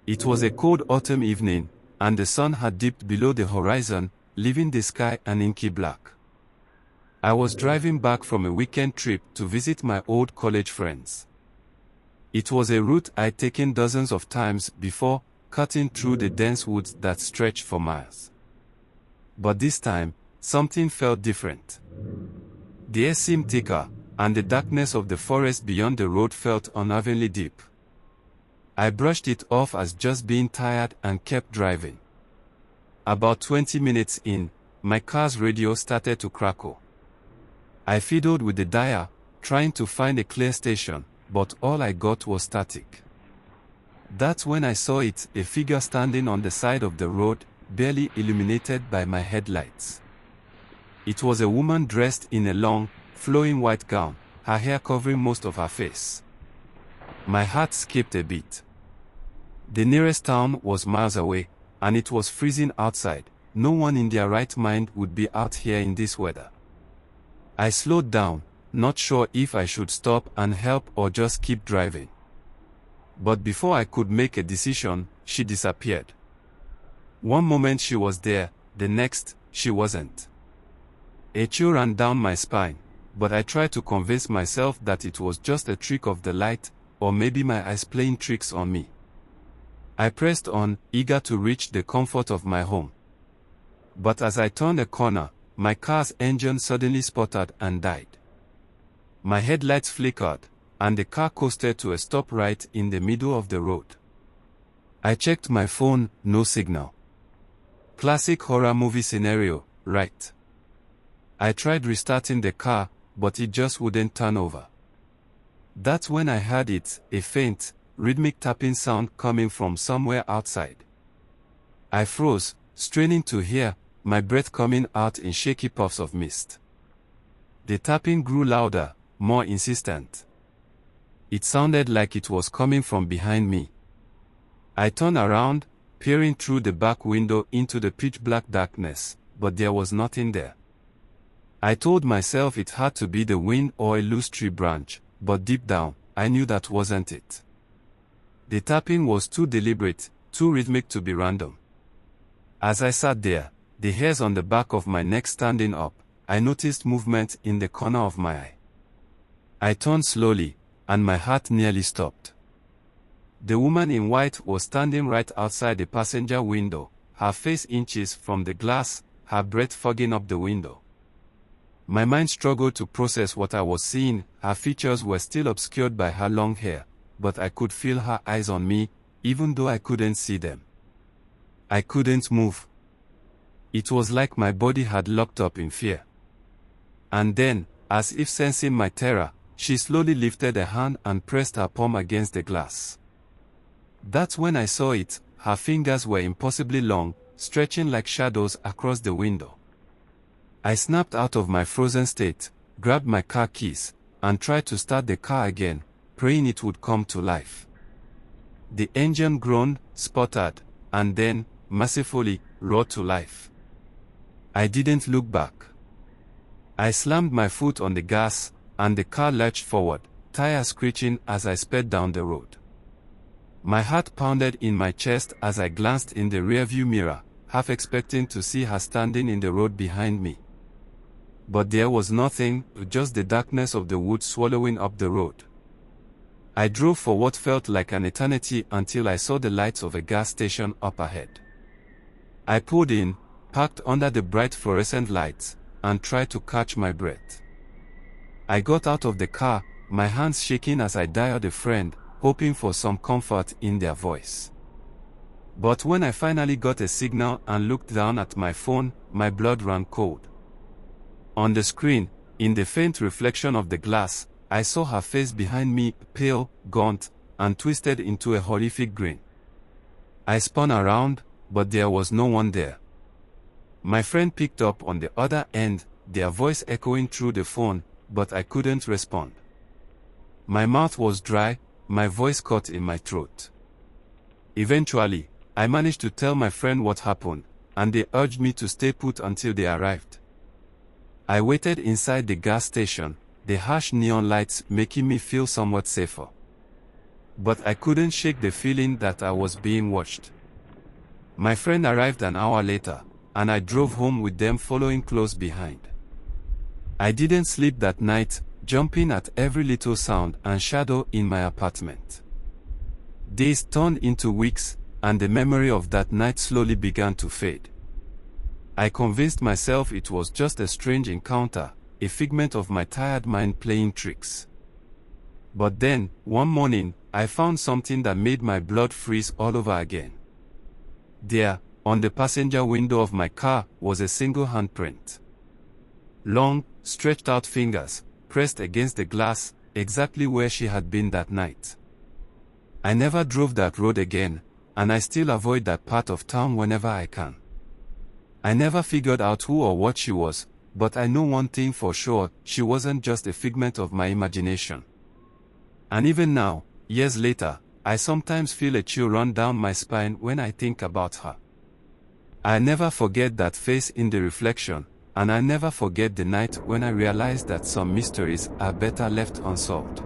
It was a cold autumn evening, and the sun had dipped below the horizon, leaving the sky an inky black. I was driving back from a weekend trip to visit my old college friends. It was a route I'd taken dozens of times before, cutting through the dense woods that stretched for miles. But this time, something felt different. The air seemed thicker, and the darkness of the forest beyond the road felt unevenly deep. I brushed it off as just being tired and kept driving. About 20 minutes in, my car's radio started to crackle. I fiddled with the dial, trying to find a clear station, but all I got was static. That's when I saw it, a figure standing on the side of the road, barely illuminated by my headlights. It was a woman dressed in a long, flowing white gown, her hair covering most of her face. My heart skipped a beat. The nearest town was miles away, and it was freezing outside. No one in their right mind would be out here in this weather. I slowed down, not sure if I should stop and help or just keep driving. But before I could make a decision, she disappeared. One moment she was there, the next, she wasn't. A chill ran down my spine, but I tried to convince myself that it was just a trick of the light, or maybe my eyes playing tricks on me. I pressed on, eager to reach the comfort of my home. But as I turned a corner, my car's engine suddenly sputtered and died. My headlights flickered, and the car coasted to a stop right in the middle of the road. I checked my phone, no signal. Classic horror movie scenario, right? I tried restarting the car, but it just wouldn't turn over. That's when I heard it, a faint, rhythmic tapping sound coming from somewhere outside. I froze, straining to hear, my breath coming out in shaky puffs of mist. The tapping grew louder, more insistent. It sounded like it was coming from behind me. I turned around, peering through the back window into the pitch-black darkness, but there was nothing there. I told myself it had to be the wind or a loose tree branch, but deep down, I knew that wasn't it. The tapping was too deliberate, too rhythmic to be random. As I sat there, the hairs on the back of my neck standing up, I noticed movement in the corner of my eye. I turned slowly, and my heart nearly stopped. The woman in white was standing right outside the passenger window, her face inches from the glass, her breath fogging up the window. My mind struggled to process what I was seeing. Her features were still obscured by her long hair, but I could feel her eyes on me, even though I couldn't see them. I couldn't move. It was like my body had locked up in fear. And then, as if sensing my terror, she slowly lifted a hand and pressed her palm against the glass. That's when I saw it. Her fingers were impossibly long, stretching like shadows across the window. I snapped out of my frozen state, grabbed my car keys, and tried to start the car again, praying it would come to life. The engine groaned, sputtered, and then, mercifully, roared to life. I didn't look back. I slammed my foot on the gas, and the car lurched forward, tires screeching as I sped down the road. My heart pounded in my chest as I glanced in the rearview mirror, half expecting to see her standing in the road behind me. But there was nothing, just the darkness of the woods swallowing up the road. I drove for what felt like an eternity until I saw the lights of a gas station up ahead. I pulled in, parked under the bright fluorescent lights, and tried to catch my breath. I got out of the car, my hands shaking as I dialed a friend, hoping for some comfort in their voice. But when I finally got a signal and looked down at my phone, my blood ran cold. On the screen, in the faint reflection of the glass, I saw her face behind me, pale, gaunt, and twisted into a horrific grin. I spun around, but there was no one there. My friend picked up on the other end, their voice echoing through the phone, but I couldn't respond. My mouth was dry, my voice caught in my throat. Eventually, I managed to tell my friend what happened, and they urged me to stay put until they arrived. I waited inside the gas station, the harsh neon lights making me feel somewhat safer. but I couldn't shake the feeling that I was being watched. My friend arrived an hour later, and I drove home with them following close behind. I didn't sleep that night, jumping at every little sound and shadow in my apartment. Days turned into weeks, and the memory of that night slowly began to fade. I convinced myself it was just a strange encounter, a figment of my tired mind playing tricks. But then, one morning, I found something that made my blood freeze all over again. There, on the passenger window of my car, was a single handprint. Long, stretched out fingers, pressed against the glass, exactly where she had been that night. I never drove that road again, and I still avoid that part of town whenever I can. I never figured out who or what she was, but I know one thing for sure, she wasn't just a figment of my imagination. And even now, years later, I sometimes feel a chill run down my spine when I think about her. I never forget that face in the reflection, and I never forget the night when I realized that some mysteries are better left unsolved.